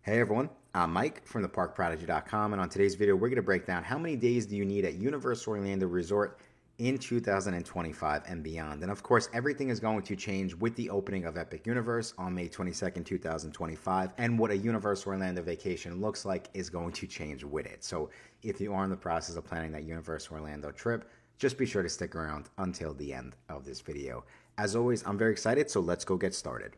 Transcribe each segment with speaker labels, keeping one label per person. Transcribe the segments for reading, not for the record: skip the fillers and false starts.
Speaker 1: Hey everyone, I'm Mike from theparkprodigy.com, and on today's video we're going to break down how many days do you need at Universal Orlando Resort in 2025 and beyond. And of course, everything is going to change with the opening of Epic Universe on May 22nd, 2025, and what a Universal Orlando vacation looks like is going to change with it. So if you are in the process of planning that Universal Orlando trip, just be sure to stick around until the end of this video. As always, I'm very excited, so let's go get started.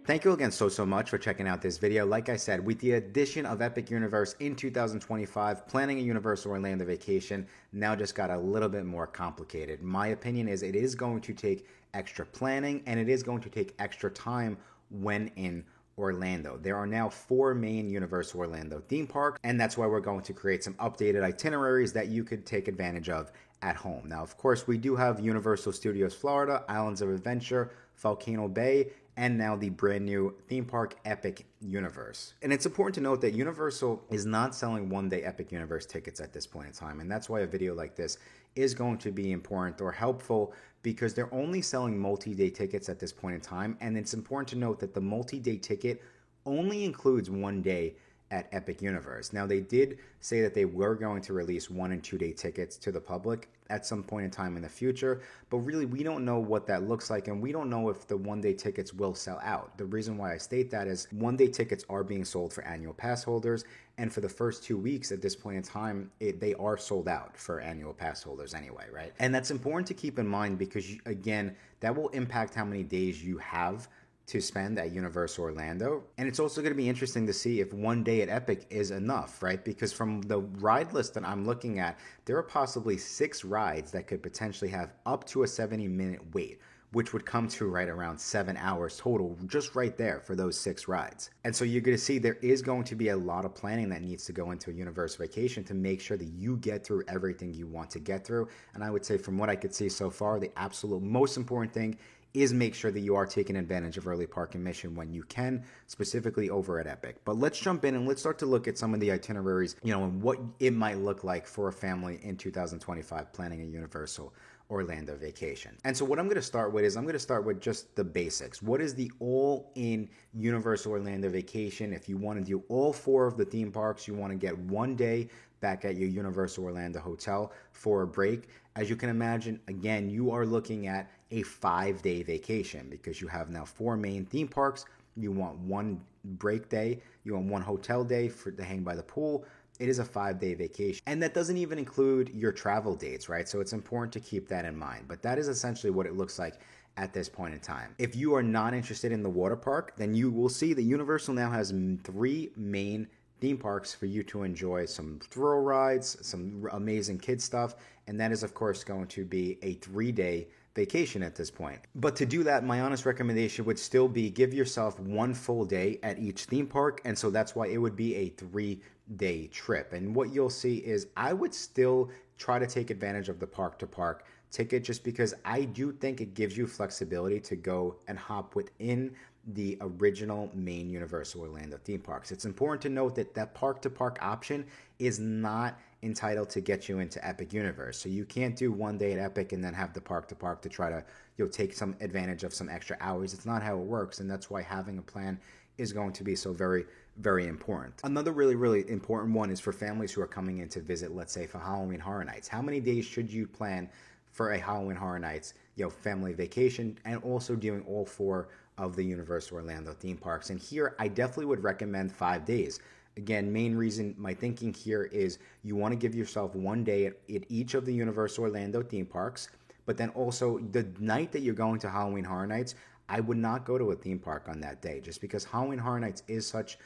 Speaker 1: Thank you again so much for checking out this video. Like I said, with the addition of Epic Universe in 2025, planning a Universal Orlando vacation now just got a little bit more complicated. My opinion is it is going to take extra planning and it is going to take extra time when in Orlando. There are now 4 main Universal Orlando theme parks, and that's why we're going to create some updated itineraries that you could take advantage of at home. Now, of course, we do have Universal Studios Florida, Islands of Adventure, Volcano Bay, and now the brand new theme park Epic Universe. And it's important to note that Universal is not selling one-day Epic Universe tickets at this point in time, and that's why a video like this is going to be important or helpful, because they're only selling multi-day tickets at this point in time. And it's important to note that the multi-day ticket only includes 1 day at Epic Universe. Now, they did say that they were going to release 1 and 2 day tickets to the public at some point in time in the future, but really we don't know what that looks like, and we don't know if the 1 day tickets will sell out. The reason why I state that is 1 day tickets are being sold for annual pass holders, and for the first 2 weeks at this point in time, they are sold out for annual pass holders anyway, right? And that's important to keep in mind because, again, that will impact how many days you have to spend at Universal Orlando. And it's also going to be interesting to see if 1 day at Epic is enough, right? Because from the ride list that I'm looking at, there are possibly 6 rides that could potentially have up to a 70-minute wait, which would come to right around 7 hours total, just right there for those 6 rides. And so you're going to see there is going to be a lot of planning that needs to go into a Universal vacation to make sure that you get through everything you want to get through. And I would say from what I could see so far, the absolute most important thing is make sure that you are taking advantage of early park admission when you can, specifically over at Epic. But let's jump in and let's start to look at some of the itineraries, and what it might look like for a family in 2025 planning a Universal Orlando vacation. And so what I'm going to start with is I'm going to start with just the basics. What is the all-in Universal Orlando vacation? If you want to do all 4 of the theme parks, you want to get 1 day back at your Universal Orlando hotel for a break. As you can imagine, again, you are looking at a 5-day vacation because you have now 4 main theme parks. You want 1 break day, you want 1 hotel day to hang by the pool. It is a 5-day vacation. And that doesn't even include your travel dates, right? So it's important to keep that in mind. But that is essentially what it looks like at this point in time. If you are not interested in the water park, then you will see that Universal now has 3 main theme parks for you to enjoy some thrill rides, some amazing kid stuff, and that is of course going to be a 3-day vacation at this point. But to do that, my honest recommendation would still be give yourself 1 full day at each theme park, and so that's why it would be a 3-day trip. And what you'll see is I would still try to take advantage of the park to park ticket, just because I do think it gives you flexibility to go and hop within the original main Universal Orlando theme parks. It's important to note that that park to park option is not entitled to get you into Epic Universe. So you can't do 1 day at Epic and then have the park to park to try to take some advantage of some extra hours. It's not how it works, and that's why having a plan is going to be so very, very important. Another really important one is for families who are coming in to visit, let's say for Halloween Horror Nights. How many days should you plan for a Halloween Horror Nights family vacation, and also doing all 4 of the Universal Orlando theme parks? And here I definitely would recommend 5 days. Again, main reason, my thinking here is you want to give yourself 1 day at each of the Universal Orlando theme parks, but then also the night that you're going to Halloween Horror Nights, I would not go to a theme park on that day, just because Halloween Horror Nights is such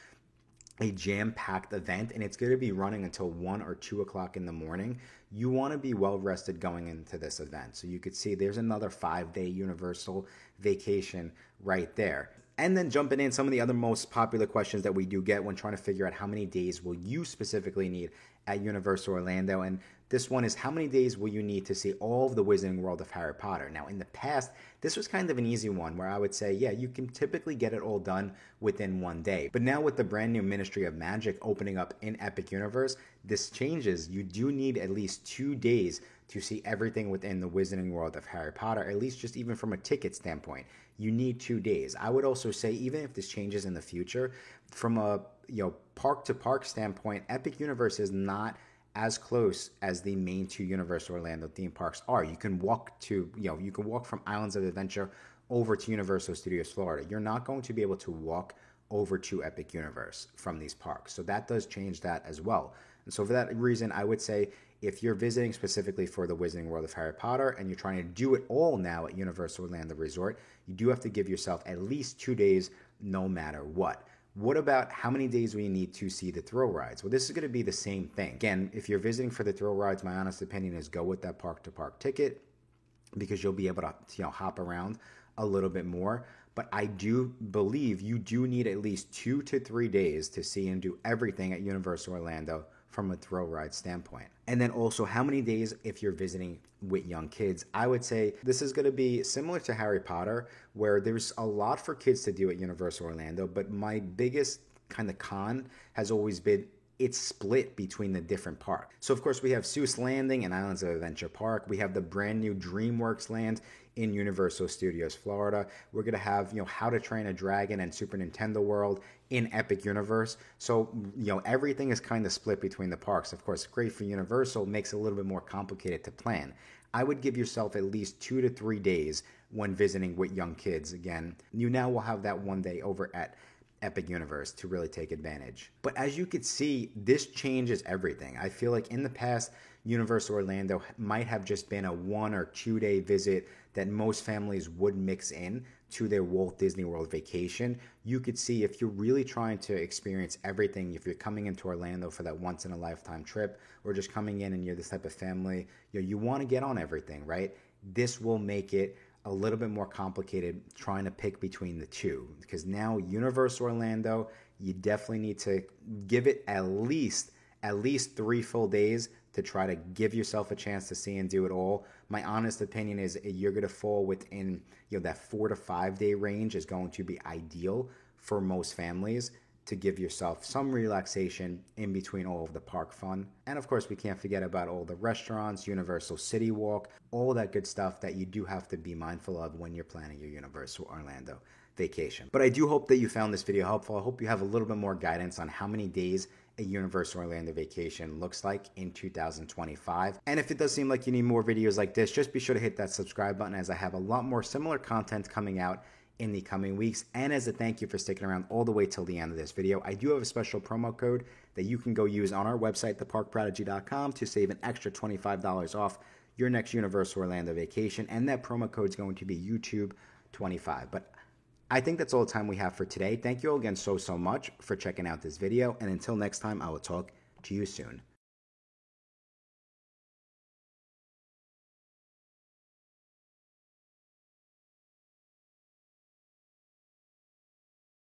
Speaker 1: a jam-packed event, and it's going to be running until 1 or 2 o'clock in the morning. You want to be well rested going into this event. So you could see there's another 5-day Universal vacation right there. And then jumping in, some of the other most popular questions that we do get when trying to figure out how many days will you specifically need at Universal Orlando. And This one is how many days will you need to see all of the Wizarding World of Harry Potter? Now, in the past, this was kind of an easy one where I would say, yeah, you can typically get it all done within one day. But now with the brand new Ministry of Magic opening up in Epic Universe, this changes. You do need at least 2 days to see everything within the Wizarding World of Harry Potter, at least just even from a ticket standpoint. You need 2 days. I would also say, even if this changes in the future, from a park to park standpoint, Epic Universe is not as close as the main 2 Universal Orlando theme parks are. You can walk from Islands of Adventure over to Universal Studios Florida. You're not going to be able to walk over to Epic Universe from these parks. So that does change that as well. And so for that reason, I would say if you're visiting specifically for the Wizarding World of Harry Potter and you're trying to do it all now at Universal Orlando Resort, you do have to give yourself at least 2 days no matter what. What about how many days will you need to see the thrill rides? Well, this is going to be the same thing. Again, if you're visiting for the thrill rides, my honest opinion is go with that park to park ticket because you'll be able to hop around a little bit more. But I do believe you do need at least 2 to 3 days to see and do everything at Universal Orlando from a thrill ride standpoint. And then also how many days if you're visiting with young kids. I would say this is going to be similar to Harry Potter, where there's a lot for kids to do at Universal Orlando, but my biggest kind of con has always been it's split between the different parks. So of course we have Seuss Landing and Islands of Adventure Park. We have the brand new DreamWorks Land in Universal Studios Florida. We're gonna have How to Train a Dragon and Super Nintendo World in Epic Universe. So everything is kind of split between the parks. Of course, great for Universal, makes it a little bit more complicated to plan. I would give yourself at least 2 to 3 days when visiting with young kids. Again, you now will have that 1 day over at Epic Universe to really take advantage. But as you could see, this changes everything. I feel like in the past, Universal Orlando might have just been a 1 or 2 day visit that most families would mix in to their Walt Disney World vacation. You could see if you're really trying to experience everything, if you're coming into Orlando for that once in a lifetime trip, or just coming in and you're this type of family, you want to get on everything, right? This will make it a little bit more complicated trying to pick between the two, because now Universal Orlando, you definitely need to give it at least 3 full days to try to give yourself a chance to see and do it all. My honest opinion is you're going to fall within that 4 to 5 day range is going to be ideal for most families to give yourself some relaxation in between all of the park fun. And of course, we can't forget about all the restaurants, Universal City Walk, all that good stuff that you do have to be mindful of when you're planning your Universal Orlando vacation. But I do hope that you found this video helpful. I hope you have a little bit more guidance on how many days a Universal Orlando vacation looks like in 2025. And if it does seem like you need more videos like this, just be sure to hit that subscribe button, as I have a lot more similar content coming out in the coming weeks. And as a thank you for sticking around all the way till the end of this video, I do have a special promo code that you can go use on our website, theparkprodigy.com, to save an extra $25 off your next Universal Orlando vacation. And that promo code is going to be YouTube25. But I think that's all the time we have for today. Thank you all again so much for checking out this video. And until next time, I will talk to you soon.